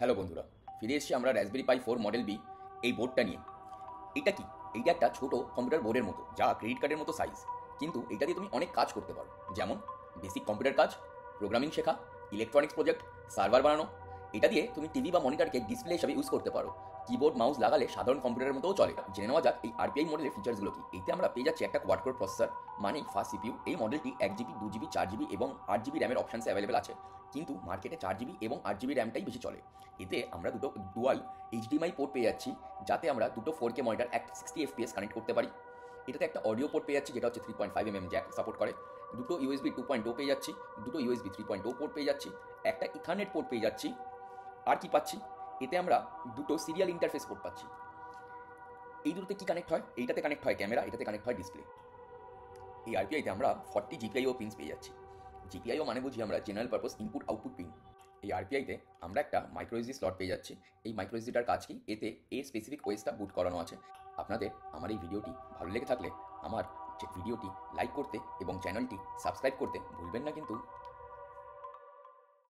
Hello বন্ধুরা, ফিরে এসেছি আমরা রাসবেরি পাই 4 মডেল বি এই বোর্ডটা নিয়ে। এটা কি? এইটা একটা ছোট কম্পিউটার বোর্ডের মতো, যা ক্রেডিট কার্ডের মতো সাইজ। কিন্তু এটা দিয়ে তুমি অনেক কাজ করতে পারো, যেমন বেসিক কম্পিউটার কাজ, প্রোগ্রামিং শেখা, ইলেকট্রনিক্স প্রজেক্ট, সার্ভার বানানো। এটা দিয়ে তুমি টিভি বা মনিটরকে ডিসপ্লে হিসাবে ইউজ করতে পারো। কিবোর্ড মাউস লাগালে সাধারণ কম্পিউটারের মতোও চলে। জেনে নেওয়া যাক এই আরপিআই মডেলের ফিচার্সগুলো কি। এতে আমরা পেয়ে যাচ্ছি একটা কোয়াড কোর প্রসেসর, মানে ফাস্ট সিপিইউ। এই মডেলটি 1 জিবি, 2 জিবি, 4 জিবি এবং 8 জিবি র্যামের অপশানস অ্যাভেলেবেল আছে, কিন্তু মার্কেটে 4 জিবি এবং 8 জিবি র্যামটাই বেশি চলে। এতে আমরা দুটো ডুয়াল এইচডিএমআই পোর্ট পেয়ে যাচ্ছি, যাতে আমরা দুটো 4K মনিটর 60 এফপিএস কানেক্ট করতে পারি। এটাতে একটা অডিও পোর্ট পেয়ে যাচ্ছি, যেটা হচ্ছে 3.5 জ্যাক সাপোর্ট করে। দুটো ইউএসবি 2.0 পেয়ে যাচ্ছি, দুটো ইউএসবি 3.0 পোর্ট পেয়ে যাচ্ছি, একটা ইথারনেট পোর্ট পেয়ে যাচ্ছি। আর কি পাচ্ছি? এতে আমরা দুটো সিরিয়াল ইন্টারফেস পোর্ট পাচ্ছি। এই দুটোতে কি কানেক্ট হয়? এইটাতে কানেক্ট হয় ক্যামেরা, এটাতে কানেক্ট হয় ডিসপ্লে। এই আরপিআইতে আমরা 40 জিপিআইও পিনস পেয়ে যাচ্ছি। জিপিআইও মানে বুঝি আমরা general purpose input output pin. এই আরপিআইতে আমরা একটা মাইক্রোএসডি স্লট পেয়ে যাচ্ছি। এই মাইক্রোএসডিটার কাজ কি? এতে এর স্পেসিফিক ওয়েসটা বুট করানো আছে। আপনাদের আমার এই ভিডিওটি ভালো লেগে থাকলে আমার ভিডিওটি লাইক করতে এবং চ্যানেলটি সাবস্ক্রাইব করতে ভুলবেন না কিন্তু।